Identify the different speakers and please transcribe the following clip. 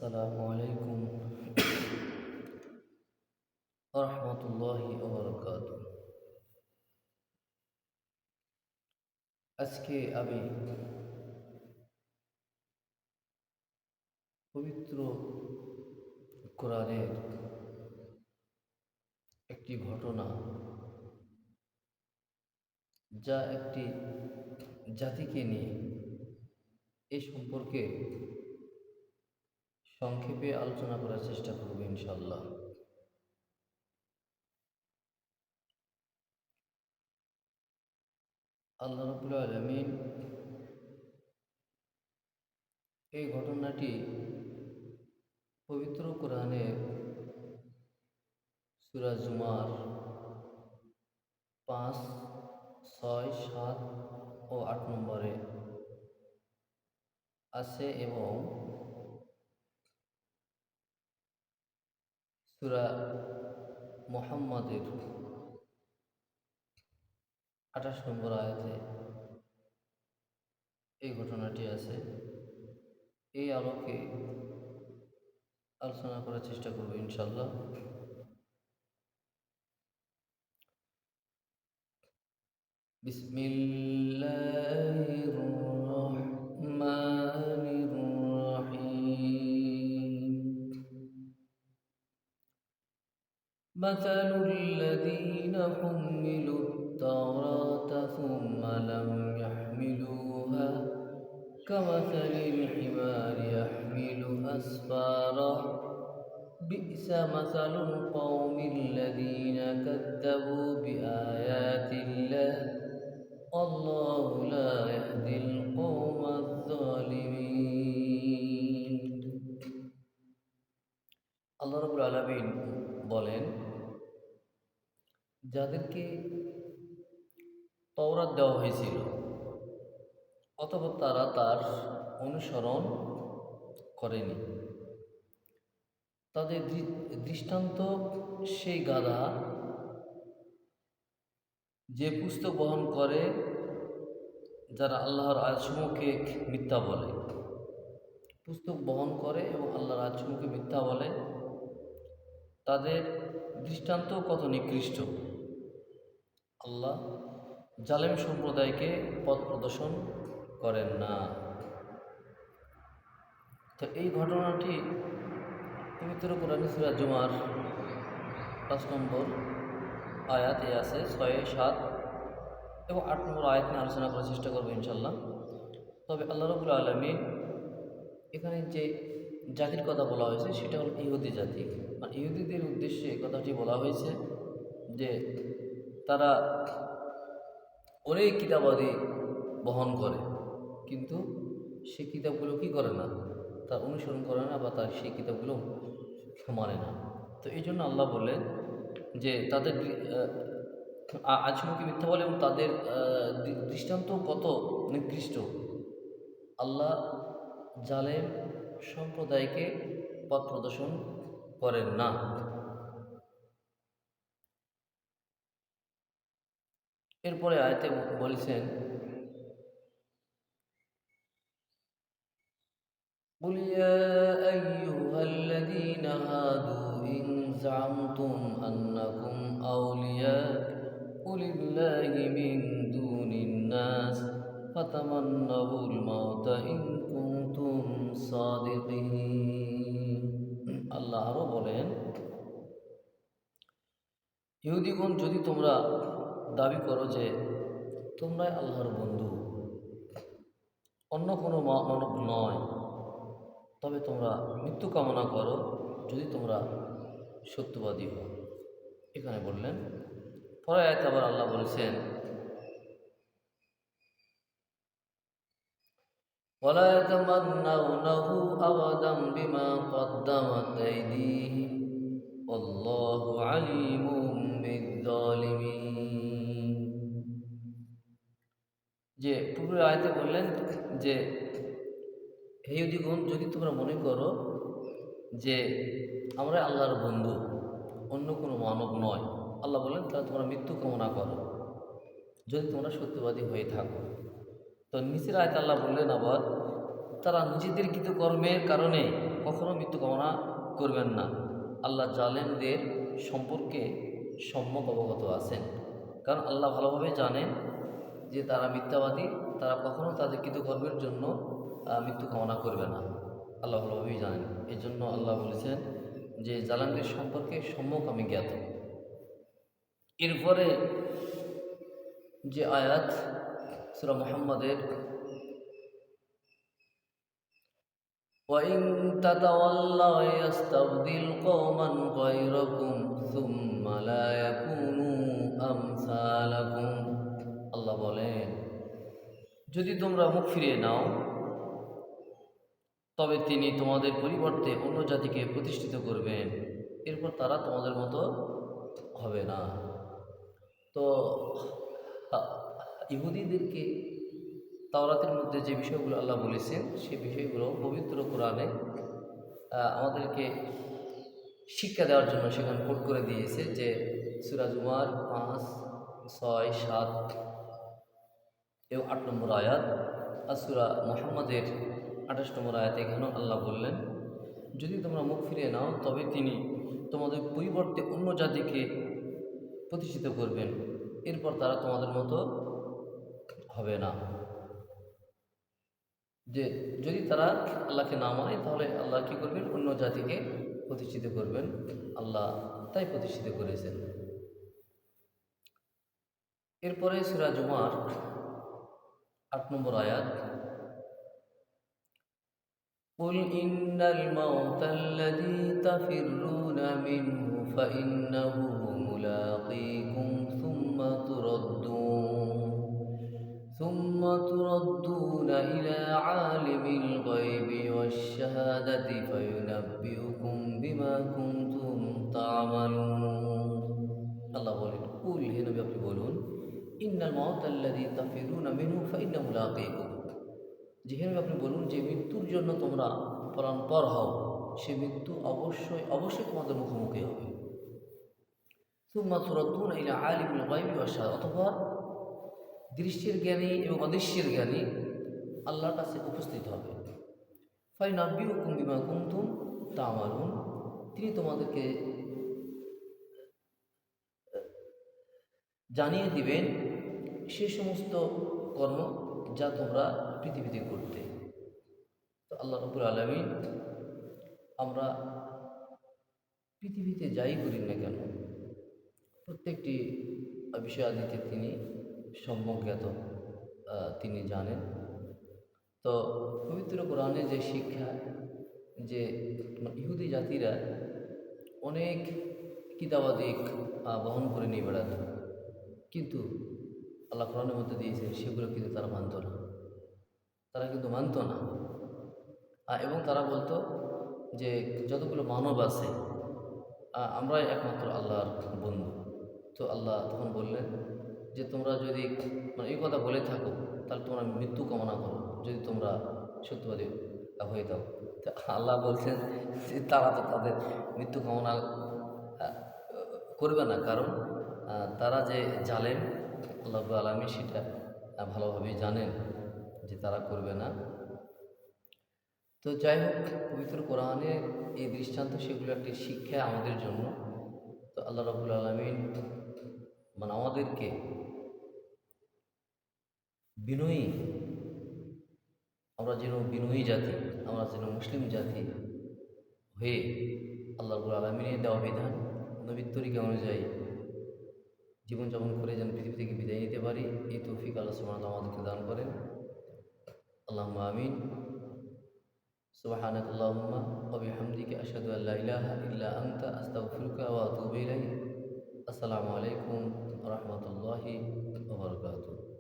Speaker 1: আসসালামু আলাইকুম রহমতুল্লাহি ওবরকাতুহ। আজকে আমি পবিত্র কোরআনের একটি ঘটনা, যা একটি জাতিকে নিয়ে, এই সম্পর্কে সংক্ষেপে আলোচনা করার চেষ্টা করব ইনশাল্লাহ। আল্লাহ রাব্বুল আলামিন এই ঘটনাটি পবিত্র কোরআনের সূরা জুমার 5, 6, 7 ও 8 নম্বরে আছে এবং সূরা মুহাম্মাদের 28 নম্বর আয়াতে এই ঘটনাটি আছে। এই আলোকে আলোচনা করার চেষ্টা করব ইনশাল্লাহ। বিসমিল্লাহির রহমানির রহিম। মাসালুল্লাযীনা হুম্মিলুত তাওরাতা সুম্মা লাম ইয়াহমিলুহা কামাসালিল হিমারি ইয়াহমিলু আসফারা বি'সা মাসালুল কওমিল্লাযীনা কাযযাবু বিআয়াতিল্লাহ আল্লাহু লা ইয়াহদিল কওমায যালিমিন। আল্লাহ রাব্বুল আলামিন বলেন, যাদেরকে তাওরাত দেওয়া হয়েছিল অথবা তারা তার অনুসরণ করেনি, তাদের দৃষ্টান্ত সেই গাধা যে পুস্তক বহন করে, যারা আল্লাহর আয়াতসমূহকে মিথ্যা বলে, পুস্তক বহন করে এবং আল্লাহর আয়াতসমূহকে মিথ্যা বলে, তাদের দৃষ্টান্ত কত নিকৃষ্ট। আল্লাহ জালেম সম্প্রদায়কে পথ প্রদর্শন করেন না। তো এই ঘটনাটি পবিত্র কোরআনে সূরা জুমার 5 নম্বর আয়াতে আছে, 6, 7 এবং 8 নম্বর আয়াত নিয়ে আলোচনা করার চেষ্টা করবো ইনশাল্লাহ। তবে আল্লাহ রাব্বুল আলামিন এখানে যে জাতির কথা বলা হয়েছে সেটা হল ইহুদি জাতি। আর ইহুদিদের উদ্দেশ্যে এই কথাটি বলা হয়েছে যে তারা অনেক কিতাবাদি বহন করে, কিন্তু সেই কিতাবগুলো কি করে না, তার অনুসরণ করে না বা তার সেই কিতাবগুলো মানে না। তো এই জন্য আল্লাহ বললেন যে তাদের আজমুখী মিথ্যা বলে এবং তাদের দৃষ্টান্ত কত নিকৃষ্ট। আল্লাহ জালেম সম্প্রদায়কে পথ প্রদর্শন করেন না। এরপরে আয়াতে বলেছেন, قل يا أيها الذين هادوا إن زعمتم أنكم أولياء لله من دون الناس فتمنوا الموت إن كنتم صادقين। আল্লাহ আরো বলেন, ইহুদিগণ, যদি তোমরা দাবি করো যে তোমরাই আল্লাহর বন্ধু, অন্য কোনো মানব নয়, তবে তোমরা মৃত্যু কামনা করো যদি তোমরা সত্যবাদী হও। এখানে বললেন। পরে আয়াতে আবার আল্লাহ বলেছেন, ওয়ালা ইয়াতামান্নাউনাহু আবাদাম বিমা কদ্দামাত আইদিহিম আল্লাহু আলিমুম বিয-যালিমিন। যে পূর্বের আয়াতে বললেন যে হে ইহুদিগণ, যদি তোমরা মনে করো যে আমরা আল্লাহর বন্ধু, অন্য কোনো মানব নয়, আল্লাহ বলেন তাহলে তোমরা মৃত্যু কামনা করো যদি তোমরা সত্যবাদী হয়ে থাকো। তো নিচের আয়াতে আল্লাহ বললেন আবার, তারা নিজেদের কৃতকর্মের কারণে কখনো মৃত্যু কামনা করবেন না। আল্লাহ জালেমদের সম্পর্কে সম্যক অবগত আছেন, কারণ আল্লাহ ভালোভাবে জানেন যে তারা মিথ্যাবাদী, তারা কখনো তাদের কৃতকর্মের জন্য মৃত্যু কামনা করবে না। আল্লাহ ভালোভাবেই জানেন। এই জন্য আল্লাহ বলেছেন যে জালেমদের সম্পর্কে সম্যক আমি জ্ঞাত। এরপরে যে আয়াত সূরা মুহাম্মাদের, وَإِن تَتَوَلَّوْا يَسْتَبْدِلْ قَوْمًا غَيْرَكُمْ ثُمَّ لَا يَكُونُوا أَمْثَالَكُمْ। আল্লাহ বলেন, যদি তোমরা মুখ ফিরিয়ে নাও তবে তিনি তোমাদের পরিবর্তে অন্য জাতিকে প্রতিষ্ঠিত করবেন, এরপর তারা তোমাদের মতো হবে না। তো ইহুদিদেরকে তাওরাতের মধ্যে যে বিষয়গুলো আল্লাহ বলেছেন সেই বিষয়গুলো পবিত্র কোরআনে আমাদেরকে শিক্ষা দেওয়ার জন্য সেখানে কোট করে দিয়েছে। যে সূরা জুমার 5, 6, 7 এবং 8 নম্বর আয়াত, আর সূরা মুহাম্মাদের 28 নম্বর আয়াতে এখানেও আল্লাহ বললেন, যদি তোমরা মুখ ফিরিয়ে নাও তবে তিনি তোমাদের পরিবর্তে অন্য জাতিকে প্রতিষ্ঠিত করবেন, এরপর তারা তোমাদের মতো হবে না। যে যদি তারা আল্লাহকে না মানে তাহলে আল্লাহ কী করবেন, অন্য জাতিকে প্রতিষ্ঠিত করবেন। আল্লাহ তাই প্রতিষ্ঠিত করেছেন। এরপরে সূরা জুমার 8 নম্বর আয়াত, قُلْ إِنَّ الْمَوْتَ الَّذِي تَفِرُّونَ مِنْهُ فَإِنَّهُ مُلَاقِيكُمْ ثُمَّ تُرَدُّونَ إِلَى عَالِمِ الْغَيْبِ وَالشَّهَادَةِ فَيُنَبِّئُكُم بِمَا كُنتُمْ تَعْمَلُونَ। আল্লাহ বলেন, কুল, হে নবী আপনি বলুন, ইন্নাল মাউতাল্লাযী তাফিরুনা মিনহু ফাইন্নাহু মুলাকীকুম, যে হে নবী আপনি বলুন যে মৃত্যুর জন্য তোমরা প্রাণপর হও, সে মৃত্যু অবশ্যই তোমাদের মুখোমুখি হবে। সুম্মা তুরাদ্দুনা ইলা আলিমিল গায়বি ওয়াশ শাহাদাহ, অতঃপর দৃশ্যের জ্ঞানী এবং অদৃশ্যের জ্ঞানী আল্লাহর কাছে উপস্থিত হবে। ফায়ুনাব্বিউকুম বিমা কুনতুম তা'মালুন, তিনি তোমাদেরকে জানিয়ে দিবেন সে সমস্ত কর্ম যা তোমরা পৃথিবীতে করতে। তো আল্লাহ রাব্বুল আলামিন, আমরা পৃথিবীতে যাই করি না কেন প্রত্যেকটি বিষয়াদিতে তিনি সম্যক জ্ঞাত, তিনি জানেন। তো পবিত্র কোরআনে যে শিক্ষা, যে ইহুদি জাতিরা অনেক কিতাবাদি বহন করে নিয়ে বেড়াত, কিন্তু আল্লাহ কোরআনের মধ্যে দিয়েছেন সেগুলো কিন্তু তারা মানত না, এবং তারা বলতো যে যতগুলো মানব আছে আমরাই একমাত্র আল্লাহর বন্ধু। তো আল্লাহ তখন বললেন যে তোমরা যদি এই কথা বলে থাকো তাহলে তোমরা মৃত্যু কামনা করো, যদি তোমরা সত্যবাদী হয়ে দাও। তো আল্লাহ বলছেন যে তারা তো তাদের মৃত্যু কামনা করবে না, কারণ তারা যে জালেম আল্লাহ রাব্বুল আলামিন সেটা ভালোভাবেই জানেন যে তারা করবে না। তো যাই হোক, পবিত্র কোরআনে এই দৃষ্টান্ত সেগুলো একটি শিক্ষা আমাদের জন্য। তো আল্লাহ রাব্বুল আলামিন আমাদেরকে বিনয়ী, আমরা যেন বিনয়ী জাতি, আমরা যেন মুসলিম জাতি হয়ে আল্লাহ রাব্বুল আলামিনের দেওয়া বিধান নবীর তরিকা অনুযায়ী জীবনযাপন করে যেন পৃথিবী থেকে বিদায় নিতে পারি, এই তৌফিক আল্লাহ সুবহানাহু ওয়া তাআলা আমাদেরকে দান করেন। আল্লাহুম্মা আমিন। সুবহানাকা আল্লাহুম্মা ওয়া বিহামদিকা আশহাদু আল্লা ইলাহা ইল্লা আনতা আস্তাগফিরুকা ওয়া আতুবু ইলাইক। আসসালামু আলাইকুম ওয়া রাহমাতুল্লাহি ওয়া বারাকাতুহু।